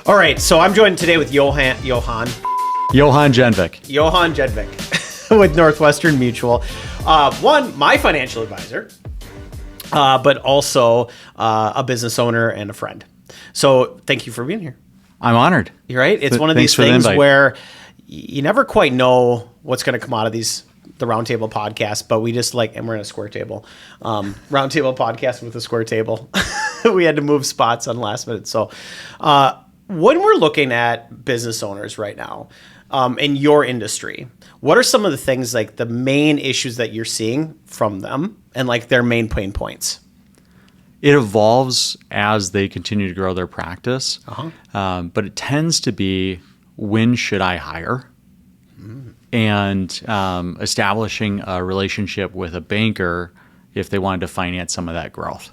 All right, so I'm joined today with Johan Gjenvick with Northwestern Mutual. One, my financial advisor, but also a business owner and a friend. So thank you for being here. I'm honored. You're right. It's one of these things where you never quite know what's going to come out of the Roundtable podcast, but we just and we're in a square table, Roundtable podcast with a square table. We had to move spots on the last minute. So when we're looking at business owners right now in your industry, what are some of the things, like the main issues that you're seeing from them and like their main pain points? It evolves as they continue to grow their practice, but it tends to be, when should I hire? And establishing a relationship with a banker if they wanted to finance some of that growth.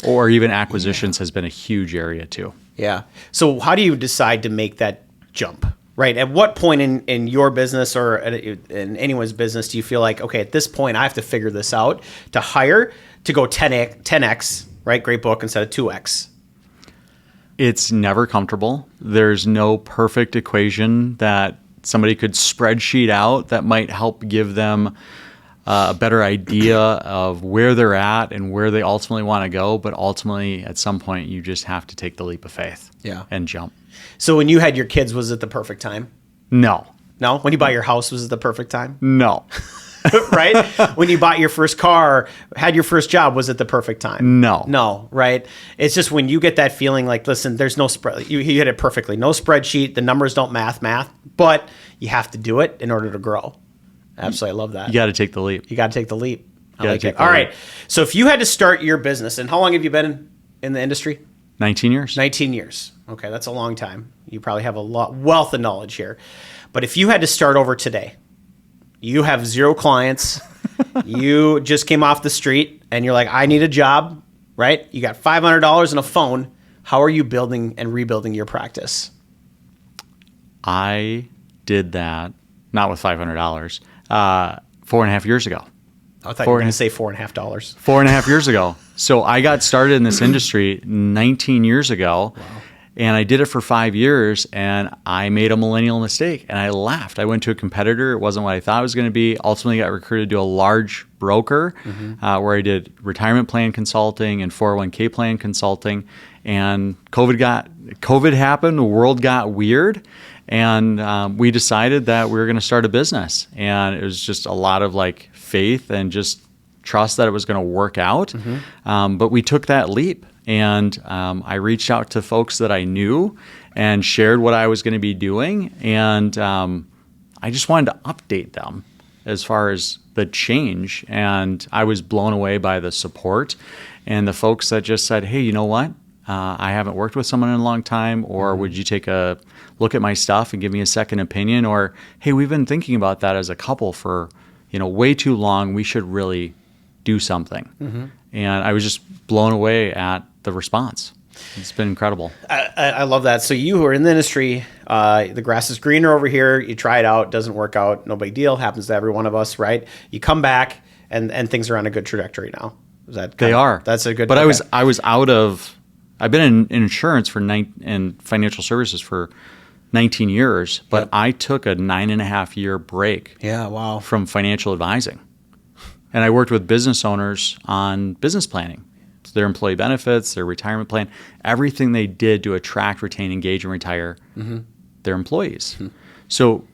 Or even acquisitions has been a huge area too. Yeah. So how do you decide to make that jump, right? At what point in your business or in anyone's business do you feel like, okay, at this point I have to figure this out to hire to go 10x, right? Great book, instead of 2x. It's never comfortable. There's no perfect equation that somebody could spreadsheet out that might help give them a better idea of where they're at and where they ultimately want to go. But ultimately, at some point, you just have to take the leap of faith and jump. So when you had your kids, was it the perfect time? No. No? When you bought your house, was it the perfect time? No. Right? When you bought your first car, had your first job, was it the perfect time? No. No, right? It's just when you get that feeling like, listen, there's no spread. You hit it perfectly. No spreadsheet. The numbers don't math, but you have to do it in order to grow. Absolutely. I love that. You got to take the leap. You got to take the leap. I like it. All right. So if you had to start your business, and how long have you been in the industry? 19 years. 19 years. Okay. That's a long time. You probably have a wealth of knowledge here. But if you had to start over today, you have 0 clients, you just came off the street and you're like, I need a job, right? You got $500 and a phone. How are you building and rebuilding your practice? I did that, not with $500, 4.5 years ago. I thought you were going to say $4.50. 4.5 years ago. So I got started in this industry 19 years ago. Wow. And I did it for 5 years, and I made a millennial mistake, and I left. I went to a competitor. It wasn't what I thought it was going to be. Ultimately got recruited to a large broker where I did retirement plan consulting and 401k plan consulting. And COVID happened. The world got weird. And we decided that we were going to start a business. And it was just a lot of faith and just trust that it was going to work out. But we took that leap. And I reached out to folks that I knew and shared what I was going to be doing. And I just wanted to update them as far as the change. And I was blown away by the support and the folks that just said, hey, you know what? I haven't worked with someone in a long time. Or would you take a look at my stuff and give me a second opinion? Or, hey, we've been thinking about that as a couple for way too long. We should really do something. And I was just blown away at the response. It's been incredible. I love that. So you who are in the industry, the grass is greener over here. You try it out, doesn't work out, no big deal. Happens to every one of us, right? You come back and things are on a good trajectory now. Is that they are? That's a good. But okay. I was out of. I've been in insurance and financial services for 19 years, but I took a 9.5 year break. Yeah, wow. From financial advising, and I worked with business owners on business planning. Their employee benefits, their retirement plan, everything they did to attract, retain, engage, and retire their employees. So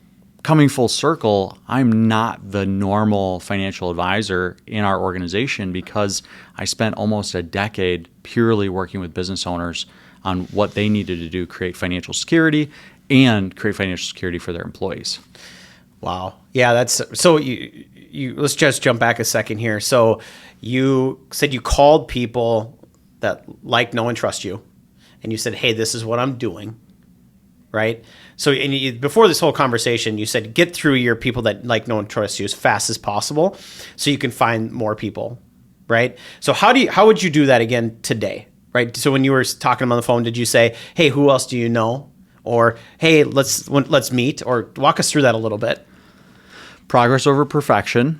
coming full circle, I'm not the normal financial advisor in our organization because I spent almost a decade purely working with business owners on what they needed to do, create financial security and create financial security for their employees. Wow. Yeah, that's so you let's just jump back a second here. So you said you called people that know and trust you, and you said, hey, this is what I'm doing, right? So before this whole conversation, you said get through your people that know and trust you as fast as possible so you can find more people, right? So how would you do that again today, right? So when you were talking to them on the phone, did you say, hey, who else do you know? Or, hey, let's meet? Or walk us through that a little bit. Progress over perfection.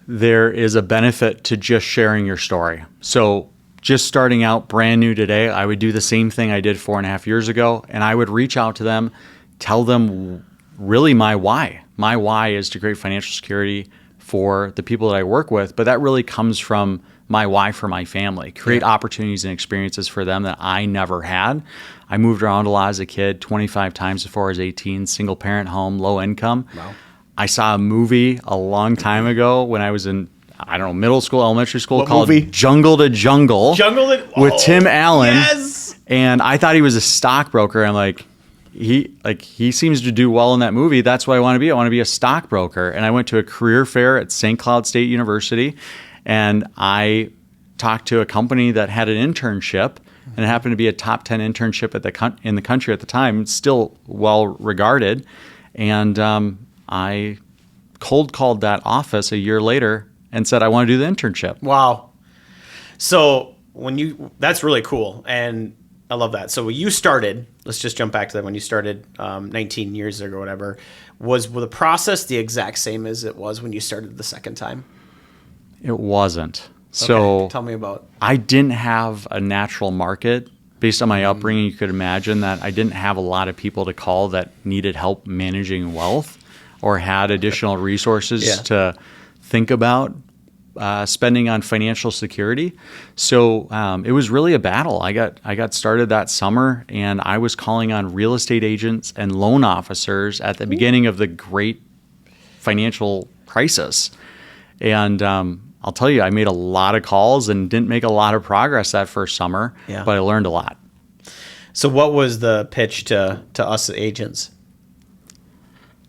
There is a benefit to just sharing your story. So just starting out brand new today, I would do the same thing I did 4.5 years ago. And I would reach out to them, tell them really my why. My why is to create financial security for the people that I work with. But that really comes from my why for my family, create opportunities and experiences for them that I never had. I moved around a lot as a kid, 25 times before I was 18, single parent home, low income. Wow. I saw a movie a long time ago when I was in, I don't know, middle school, elementary school, What called movie? Jungle to Jungle. With Tim Allen. Yes. And I thought he was a stockbroker. I'm like, he seems to do well in that movie. That's what I want to be. I want to be a stockbroker. And I went to a career fair at St. Cloud State University, and I talked to a company that had an internship, and it happened to be a top 10 internship in the country at the time, still well regarded. And I cold called that office a year later and said, I want to do the internship. Wow. So that's really cool. And I love that. So when you started, let's just jump back to that. When you started 19 years ago or whatever, was the process the exact same as it was when you started the second time? It wasn't. So tell me about. I didn't have a natural market. Based on my upbringing, you could imagine that I didn't have a lot of people to call that needed help managing wealth or had additional resources to think about spending on financial security. So it was really a battle. I got started that summer, and I was calling on real estate agents and loan officers at the beginning of the great financial crisis. And I'll tell you, I made a lot of calls and didn't make a lot of progress that first summer, but I learned a lot. So what was the pitch to us agents?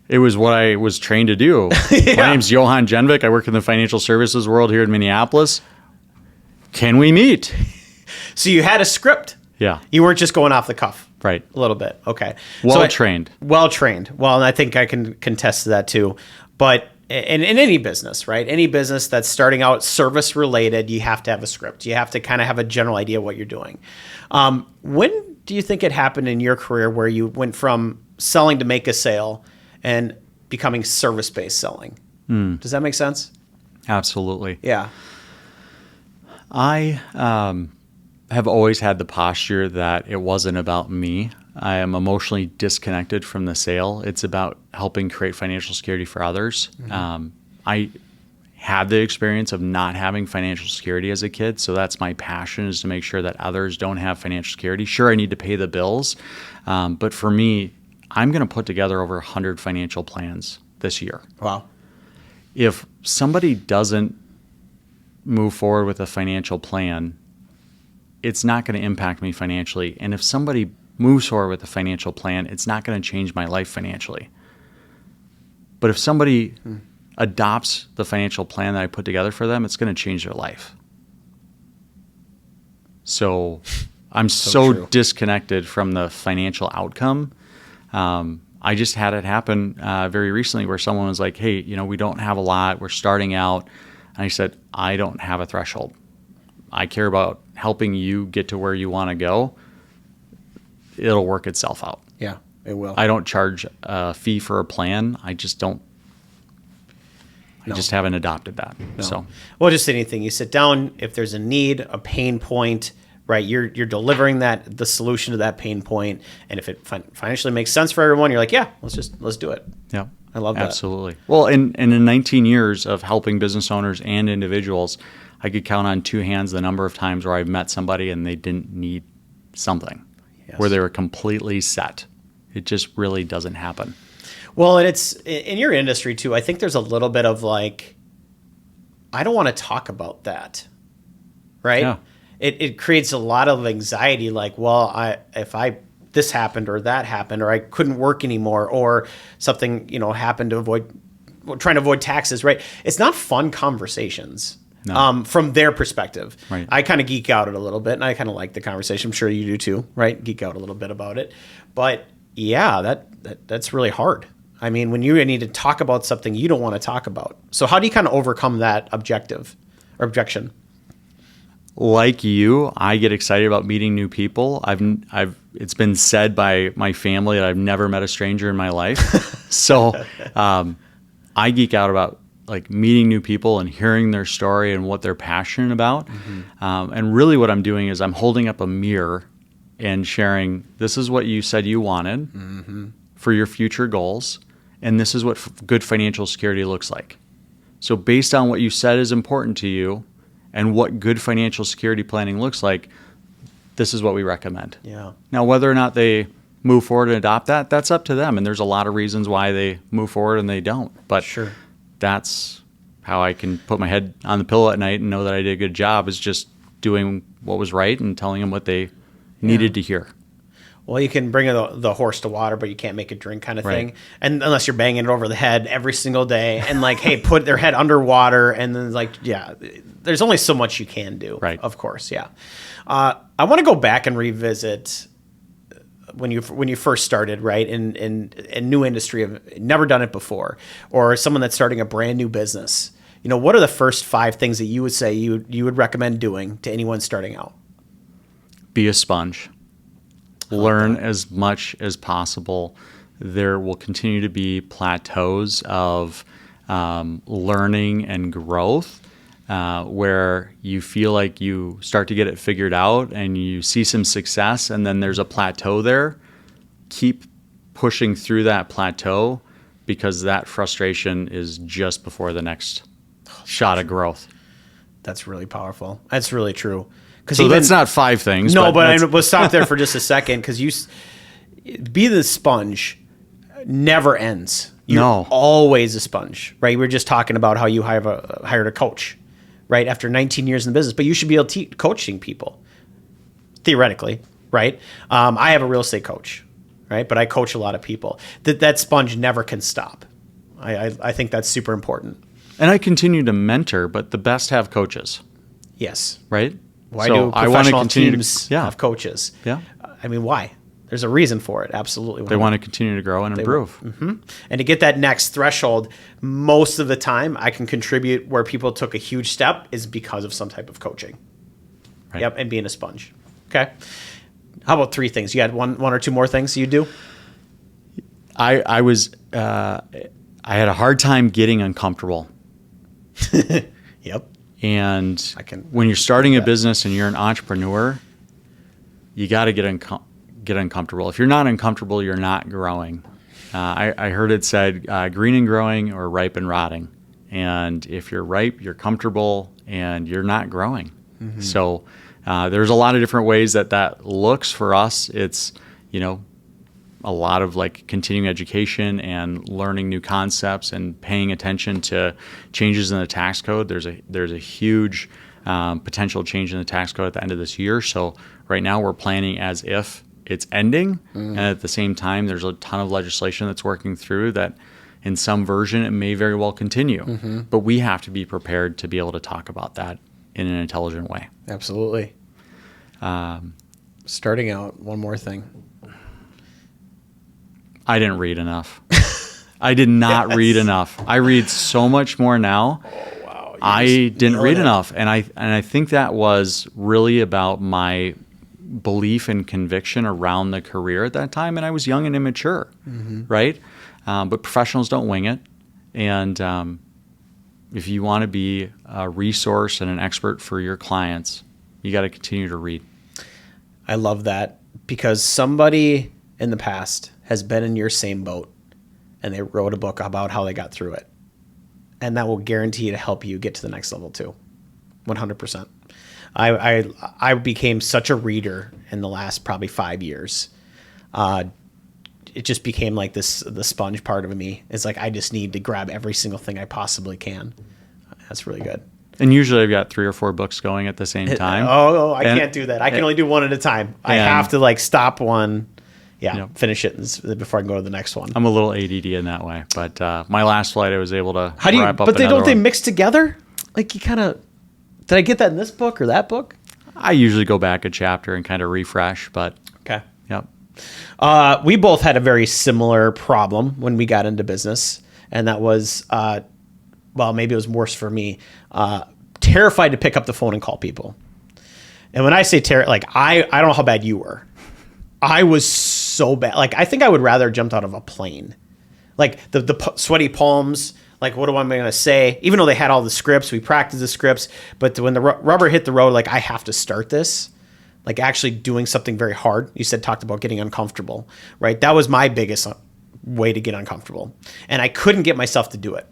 It was what I was trained to do. My name's Johan Gjenvick. I work in the financial services world here in Minneapolis. Can we meet? So you had a script. Yeah. You weren't just going off the cuff. Right. A little bit. Okay. Well-trained. Well-trained. Well, and I think I can contest to that too. But in any business, right? Any business that's starting out service related, you have to have a script. You have to kind of have a general idea what you're doing. When do you think it happened in your career where you went from selling to make a sale and becoming service-based selling? Does that make sense? Absolutely. Yeah. I have always had the posture that it wasn't about me. I am emotionally disconnected from the sale. It's about helping create financial security for others. I had the experience of not having financial security as a kid, so that's my passion, is to make sure that others don't have financial security. Sure, I need to pay the bills, but for me, I'm going to put together over 100 financial plans this year. Wow. If somebody doesn't move forward with a financial plan, it's not going to impact me financially. And if somebody moves forward with a financial plan, it's not going to change my life financially. But if somebody adopts the financial plan that I put together for them, it's going to change their life. So I'm so disconnected from the financial outcome. I just had it happen very recently where someone was like, hey, we don't have a lot. We're starting out. And I said, I don't have a threshold. I care about helping you get to where you want to go. It'll work itself out. Yeah, it will. I don't charge a fee for a plan. I just don't. I just haven't adopted that. No. So, well, just anything. You sit down, if there's a need, a pain point, right? You're delivering the solution to that pain point, and if it financially makes sense for everyone, you're like, yeah, let's do it. Yeah, I love that. Absolutely. Well, and in 19 years of helping business owners and individuals, I could count on two hands the number of times where I've met somebody and they didn't need something, where they were completely set. It just really doesn't happen. Well, and it's in your industry too. I think there's a little bit of like, I don't want to talk about that, right? Yeah. It creates a lot of anxiety. Like, well, if this happened or that happened, or I couldn't work anymore, or something happened trying to avoid taxes, right? It's not fun conversations. No. From their perspective. Right. I kind of geek out a little bit, and I kind of like the conversation. I'm sure you do too, right? Geek out a little bit about it. But yeah, that's really hard. I mean, when you need to talk about something you don't want to talk about. So how do you kind of overcome that objection? Like you, I get excited about meeting new people. It's been said by my family that I've never met a stranger in my life. So I geek out about like meeting new people and hearing their story and what they're passionate about. And really what I'm doing is I'm holding up a mirror and sharing, this is what you said you wanted for your future goals. And this is what good financial security looks like. So based on what you said is important to you and what good financial security planning looks like, this is what we recommend. Yeah. Now, whether or not they move forward and adopt that, that's up to them. And there's a lot of reasons why they move forward and they don't. But Sure. That's how I can put my head on the pillow at night and know that I did a good job, is just doing what was right and telling them what they needed to hear. Well, you can bring the horse to water, but you can't make it drink, kind of thing. Right. And unless you're banging it over the head every single day and like, hey, put their head underwater. And then like, yeah, there's only so much you can do. Right. Of course. Yeah. I want to go back and revisit when you first started, right, in new industry, of never done it before, or someone that's starting a brand new business. What are the first 5 things that you would say you would recommend doing to anyone starting out? Be a sponge. Learn as much as possible. There will continue to be plateaus of learning and growth where you feel like you start to get it figured out and you see some success, and then there's a plateau there. Keep pushing through that plateau, because that frustration is just before the next shot of growth. That's really powerful. That's really true. So that's not 5 things. No, but we'll stop there for just a second, because be the sponge never ends. You're always a sponge, right? We were just talking about how you hired a coach, right, after 19 years in the business, but you should be able to coaching people, theoretically, right? I have a real estate coach, right, but I coach a lot of people. That sponge never can stop. I think that's super important. And I continue to mentor, but the best have coaches. Yes. Right? Why do professional teams have coaches? Yeah. I mean, why? There's a reason for it. Absolutely. They want to continue to grow and improve. And to get that next threshold, most of the time I can contribute where people took a huge step is because of some type of coaching. Right. Yep. And being a sponge. Okay. How about 3 things? You had one or 2 more things you do? I had a hard time getting uncomfortable. Yep. And when you're starting a business and you're an entrepreneur, you got to get uncomfortable. If you're not uncomfortable, you're not growing. I heard it said green and growing or ripe and rotting. And if you're ripe, you're comfortable and you're not growing. So there's a lot of different ways that looks for us. It's, a lot of like continuing education and learning new concepts and paying attention to changes in the tax code. There's a huge potential change in the tax code at the end of this year. So right now we're planning as if it's ending. And at the same time, there's a ton of legislation that's working through that in some version it may very well continue. But we have to be prepared to be able to talk about that in an intelligent way. Absolutely. Starting out, one more thing. I didn't read enough. I did not read enough. I read so much more now. Oh, wow. I didn't read enough. And I think that was really about my belief and conviction around the career at that time. And I was young and immature, right? But professionals don't wing it. And if you want to be a resource and an expert for your clients, you got to continue to read. I love that, because somebody in the past has been in your same boat and they wrote a book about how they got through it. And that will guarantee to help you get to the next level too. 100%. I became such a reader in the last probably 5 years. It just became like the sponge part of me. It's like, I just need to grab every single thing I possibly can. That's really good. And usually I've got 3 or 4 books going at the same time. I can't do that. I can only do one at a time. I have to like stop one. Finish it before I can go to the next one. I'm a little ADD in that way, but my last flight I was able to wrap up. But they mix together? Like you kind of, did I get that in this book or that book? I usually go back a chapter and kind of refresh, but okay. Yep. We both had a very similar problem when we got into business, and that was, maybe it was worse for me. Terrified to pick up the phone and call people. And when I say I don't know how bad you were. I was so bad. Like, I think I would rather jumped out of a plane. Like the sweaty palms, Like, what am I going to say? Even though they had all the scripts, we practiced the scripts, but when the rubber hit the road, like, I have to start this, like actually doing something very hard. You talked about getting uncomfortable, right? That was my biggest way to get uncomfortable. And I couldn't get myself to do it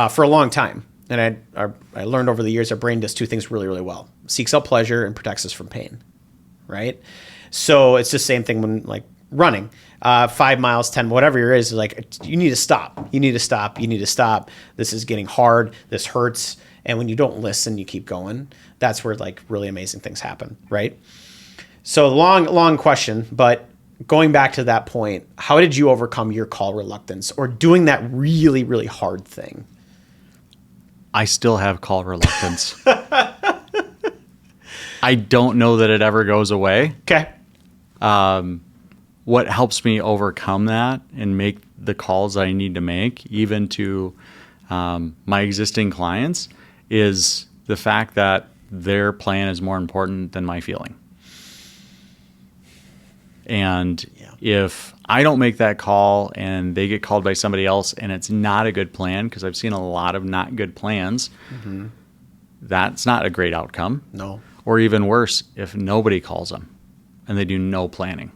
for a long time. And I learned over the years, our brain does two things really, really well. Seeks out pleasure and protects us from pain, right? So it's the same thing when like running, 5 miles, 10, whatever it is, like you need to stop. You need to stop. You need to stop. This is getting hard. This hurts. And when you don't listen, you keep going. That's where like really amazing things happen, right? So long question, but going back to that point, how did you overcome your call reluctance or doing that really, really hard thing? I still have call reluctance. I don't know that it ever goes away. Okay. What helps me overcome that and make the calls I need to make, even to my existing clients, is the fact that their plan is more important than my feeling. And if I don't make that call and they get called by somebody else and it's not a good plan, because I've seen a lot of not good plans, that's not a great outcome. No. Or even worse, if nobody calls them and they do no planning.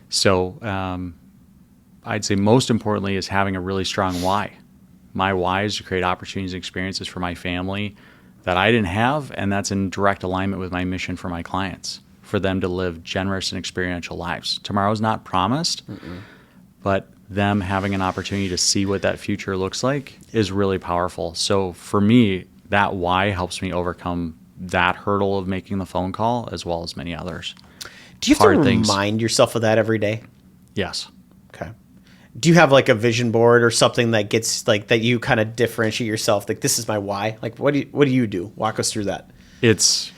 So I'd say most importantly is having a really strong why. My why is to create opportunities and experiences for my family that I didn't have, and that's in direct alignment with my mission for my clients, for them to live generous and experiential lives. Tomorrow's not promised, but them having an opportunity to see what that future looks like is really powerful. So for me, that why helps me overcome that hurdle of making the phone call as well as many others. Do you have to remind yourself of that every day? Yes. Okay. Do you have like a vision board or something that gets like that you kind of differentiate yourself? Like, this is my why. Like, what do you do? Walk us through that. It's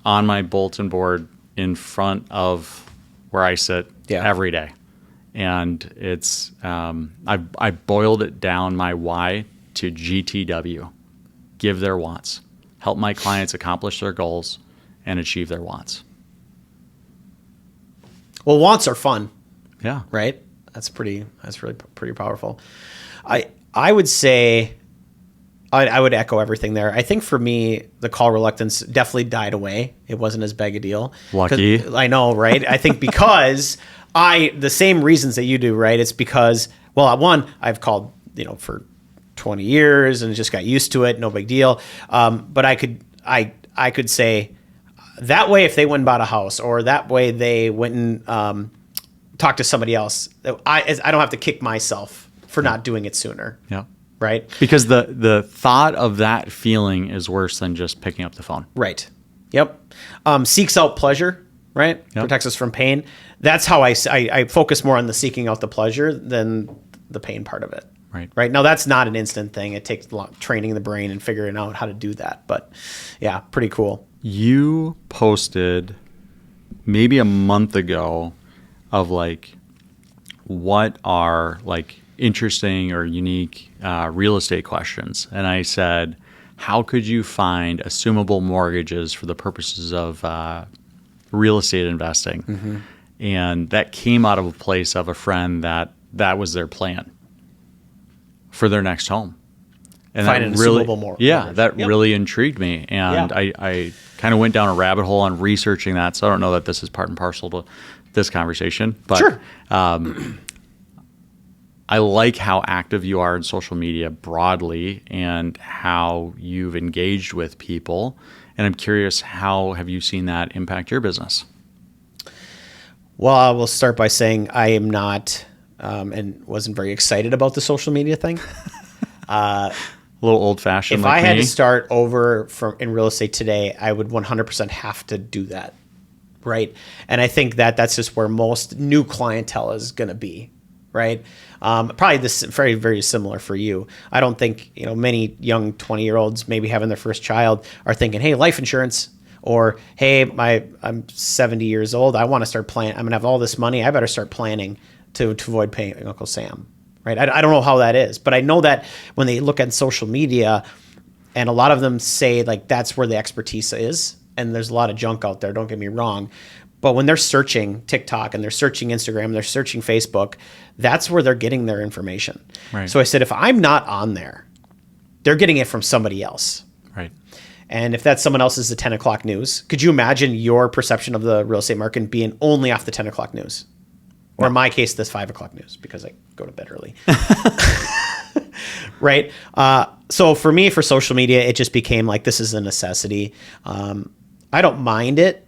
on my bulletin board in front of where I sit every day. And it's, I boiled it down, my why, to GTW, give their wants, help my clients accomplish their goals and achieve their wants. Well, wants are fun. Yeah. Right? That's really pretty powerful. I would say, I would echo everything there. I think for me, the call reluctance definitely died away. It wasn't as big a deal. Lucky. I know, right? I think because the same reasons that you do, right? It's because, well, one, I've called, for 20 years and just got used to it. No big deal. But I could say that way, if they went and bought a house, or that way they went and talked to somebody else, I don't have to kick myself for not doing it sooner. Yeah. Right? Because the thought of that feeling is worse than just picking up the phone. Right. Yep. Seeks out pleasure, right? Yep. Protects us from pain. That's how I focus more on the seeking out the pleasure than the pain part of it. Right. Right. Now, that's not an instant thing. It takes a lot training the brain and figuring out how to do that. But yeah, pretty cool. You posted maybe a month ago of like, what are like interesting or unique real estate questions. And I said, how could you find assumable mortgages for the purposes of real estate investing? Mm-hmm. And that came out of a place of a friend that was their plan for their next home. And find an assumable mortgage. Yeah, that really intrigued me. And I kind of went down a rabbit hole on researching that. So I don't know that this is part and parcel to this conversation. But sure. I like how active you are in social media broadly and how you've engaged with people. And I'm curious, how have you seen that impact your business? Well, I will start by saying I am not and wasn't very excited about the social media thing. A little old-fashioned. If like I had me. to start over in real estate today, I would 100% have to do that, right? And I think that's just where most new clientele is going to be, right? Probably this very, very similar for you. I don't think many young 20-year-olds maybe having their first child are thinking, hey, life insurance, or hey, I'm 70 years old. I want to start planning. I'm going to have all this money. I better start planning to avoid paying Uncle Sam. Right? I don't know how that is, but I know that when they look at social media, and a lot of them say like that's where the expertise is, and there's a lot of junk out there, don't get me wrong. But when they're searching TikTok and they're searching Instagram, they're searching Facebook, that's where they're getting their information. Right. So I said, if I'm not on there, they're getting it from somebody else. Right. And if that someone else is the 10 o'clock news, could you imagine your perception of the real estate market being only off the 10 o'clock news? Or in my case, this 5 o'clock news, because I go to bed early. Right? So for me, for social media, it just became like, this is a necessity. I don't mind it.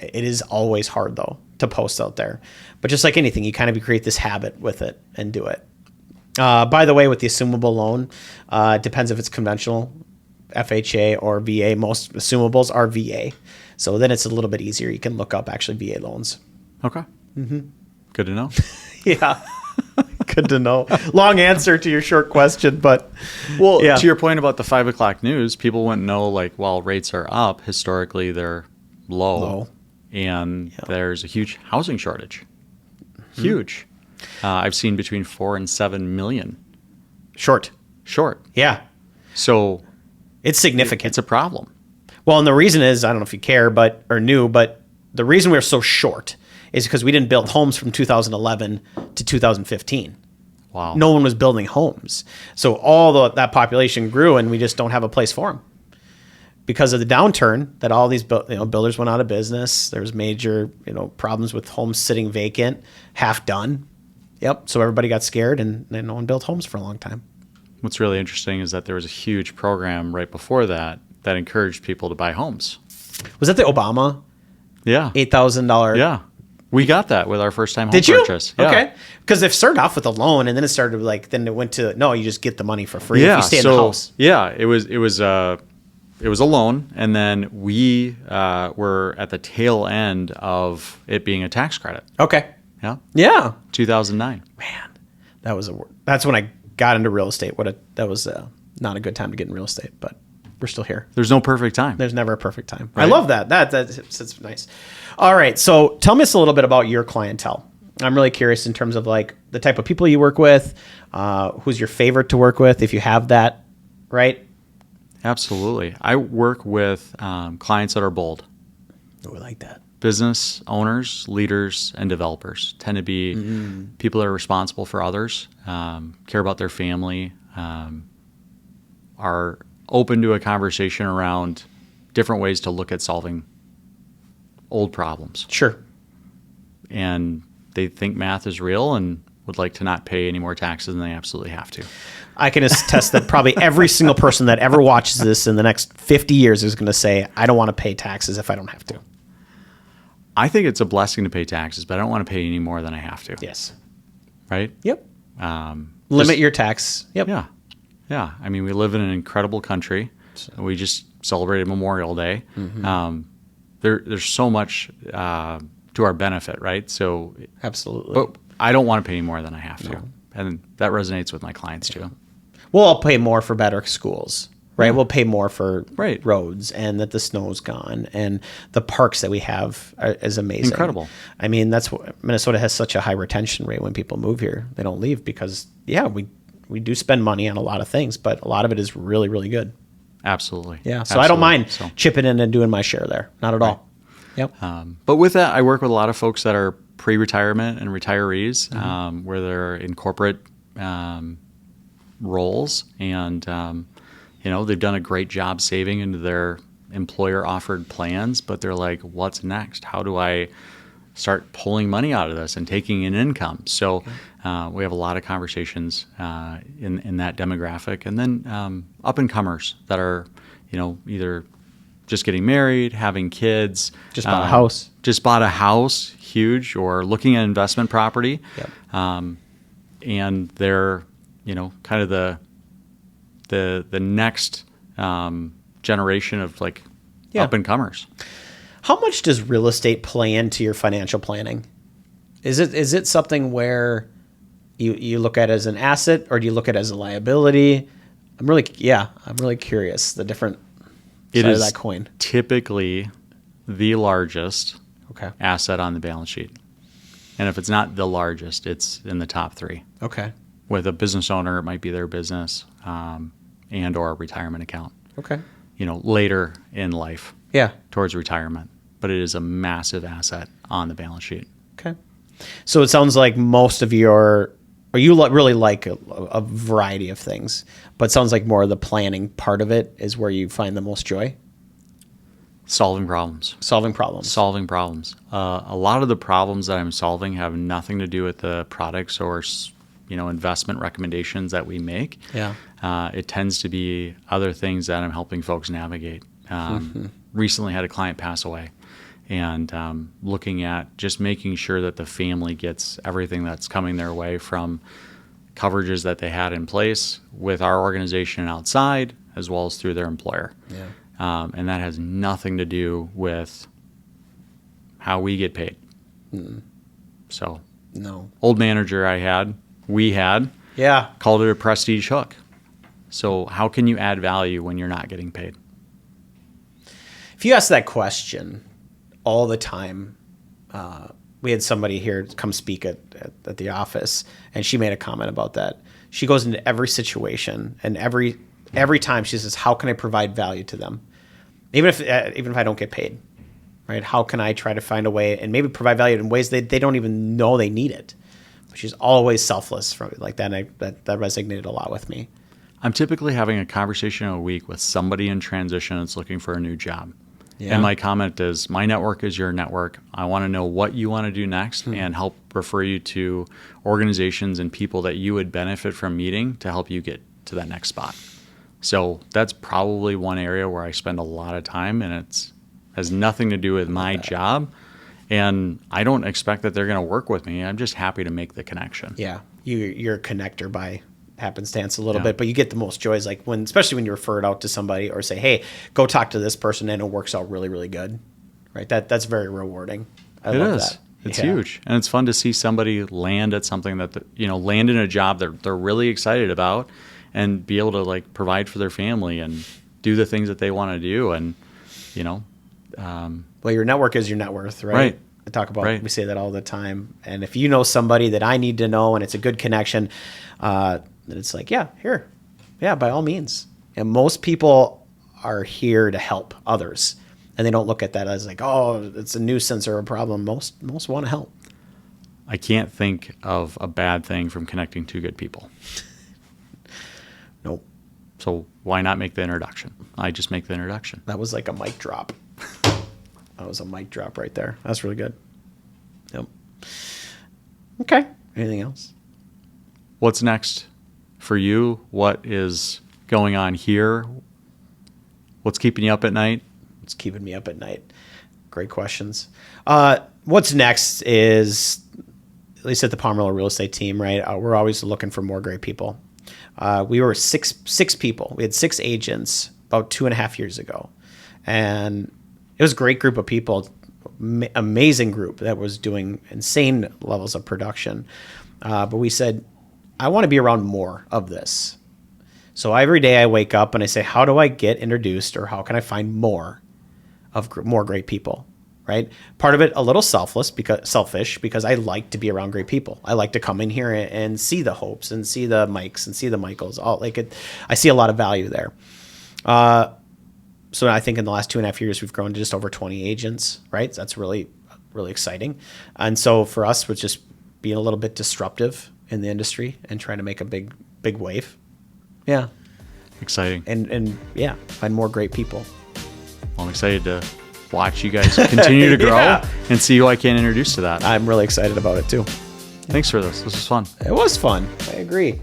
It is always hard, though, to post out there. But just like anything, you kind of create this habit with it and do it. By the way, with the assumable loan, it depends if it's conventional, FHA or VA. Most assumables are VA. So then it's a little bit easier. You can look up actually VA loans. Okay. Good to know. Yeah. Good to know. Long answer to your short question, but well, yeah. To your point about the 5 o'clock news, people wouldn't know, like, while rates are up, historically they're low. And there's a huge housing shortage. Huge. I've seen between 4 and 7 million. Short. Yeah. So it's significant. It's a problem. Well, and the reason is, I don't know if you care, but the reason we're so short is because we didn't build homes from 2011 to 2015. Wow. No one was building homes. So all that population grew, and we just don't have a place for them. Because of the downturn, that all these builders went out of business. There was major problems with homes sitting vacant, half done. Yep. So everybody got scared, and no one built homes for a long time. What's really interesting is that there was a huge program right before that encouraged people to buy homes. Was that the Obama? Yeah. $8,000. Yeah. We got that with our first time home Did you? purchase. Yeah. Okay. Because it started off with a loan, and then it started then it went to you just get the money for free if you stay in the house. Yeah. It was a loan, and then we were at the tail end of it being a tax credit. Okay. Yeah. Yeah. 2009. Man, that's when I got into real estate. That was not a good time to get in real estate, but we're still here. There's no perfect time. There's never a perfect time. Right? I love that. That's nice. All right. So tell me a little bit about your clientele. I'm really curious in terms of like the type of people you work with, who's your favorite to work with, if you have that, right? Absolutely. I work with clients that are bold. Oh, we like that. Business owners, leaders, and developers tend to be people that are responsible for others, care about their family, are open to a conversation around different ways to look at solving old problems. Sure. And they think math is real and would like to not pay any more taxes than they absolutely have to. I can attest that probably every single person that ever watches this in the next 50 years is going to say, I don't want to pay taxes if I don't have to. I think it's a blessing to pay taxes, but I don't want to pay any more than I have to. Yes. Right? Yep. Limit your tax. Yep. Yeah. Yeah. I mean, we live in an incredible country. We just celebrated Memorial Day. Mm-hmm. There's so much to our benefit, right? So absolutely. But I don't want to pay any more than I have to. And that resonates with my clients too. Well, I'll pay more for better schools, right? We'll pay more for right. roads, and that the snow's gone, and the parks that we have is amazing. Incredible. I mean, that's what Minnesota has such a high retention rate when people move here. They don't leave because, we do spend money on a lot of things, but a lot of it is really, really good. Absolutely. Yeah. So I don't mind chipping in and doing my share there. Not at all. Yep. But with that, I work with a lot of folks that are pre-retirement and retirees, where they're in corporate roles, and they've done a great job saving into their employer-offered plans, but they're like, "What's next? How do I start pulling money out of this and taking an income?" So we have a lot of conversations in that demographic, and then up-and-comers that are, either just getting married, having kids, just bought a house, huge, or looking at investment property. Yep. And they're, kind of the next generation of up and comers. How much does real estate play into your financial planning? Is it something where you look at it as an asset, or do you look at it as a liability? I'm really curious the different side of that coin. Typically the largest okay. asset on the balance sheet. And if it's not the largest, it's in the top 3. Okay. With a business owner, it might be their business and or a retirement account. Okay. Later in life. Yeah. towards retirement, but it is a massive asset on the balance sheet. Okay. So it sounds like most of really like a variety of things, but it sounds like more of the planning part of it is where you find the most joy. Solving problems. Solving problems. A lot of the problems that I'm solving have nothing to do with the products or investment recommendations that we make. Yeah. It tends to be other things that I'm helping folks navigate. Recently had a client pass away, and looking at just making sure that the family gets everything that's coming their way from coverages that they had in place with our organization outside, as well as through their employer. Yeah. And that has nothing to do with how we get paid. So, no. Old manager we had, Yeah. called it a prestige hook. So how can you add value when you're not getting paid? If you ask that question all the time, we had somebody here come speak at the office, and she made a comment about that. She goes into every situation, and every time she says, how can I provide value to them? Even if I don't get paid, right? How can I try to find a way and maybe provide value in ways they don't even know they need it? But she's always selfless from like that. And that resonated a lot with me. I'm typically having a conversation a week with somebody in transition that's looking for a new job. Yeah. And my comment is, my network is your network. I want to know what you want to do next and help refer you to organizations and people that you would benefit from meeting to help you get to that next spot. So that's probably one area where I spend a lot of time, and it has nothing to do with my job. And I don't expect that they're going to work with me. I'm just happy to make the connection. Yeah. You're a connector by happenstance a little bit, but you get the most joys especially when you refer it out to somebody or say, hey, go talk to this person, and it works out really, really good. Right. That's very rewarding. I love that. It's huge. And it's fun to see somebody land at something that, land in a job that they're really excited about and be able to provide for their family and do the things that they want to do. And, well, your network is your net worth, right? Right. I talk about, we say that all the time. And if you know somebody that I need to know and it's a good connection, then it's like, yeah, here. Yeah, by all means. And most people are here to help others. And they don't look at that as oh, it's a nuisance or a problem. Most want to help. I can't think of a bad thing from connecting two good people. Nope. So why not make the introduction? I just make the introduction. That was like a mic drop. That was a mic drop right there. That's really good. Yep. Okay. Anything else? What's next for you? What is going on here? What's keeping you up at night? What's keeping me up at night? Great questions. What's next is, at least at the Pomerleau Real Estate team, right? We're always looking for more great people. We were six people. We had 6 agents about 2.5 years ago. And it was a great group of people, amazing group that was doing insane levels of production. But we said, I want to be around more of this. So every day I wake up and I say, how do I get introduced, or how can I find more great people, right? Part of it a little selfish because I like to be around great people. I like to come in here and see the Hopes and see the Mikes and see the Michaels. I see a lot of value there. So I think in the last 2.5 years, we've grown to just over 20 agents, right? That's really, really exciting. And so for us, we're just being a little bit disruptive in the industry and trying to make a big wave. Yeah. Exciting. And yeah, find more great people. Well, I'm excited to watch you guys continue to grow and see who I can introduce to that. I'm really excited about it too. Thanks for this. This was fun. It was fun. I agree.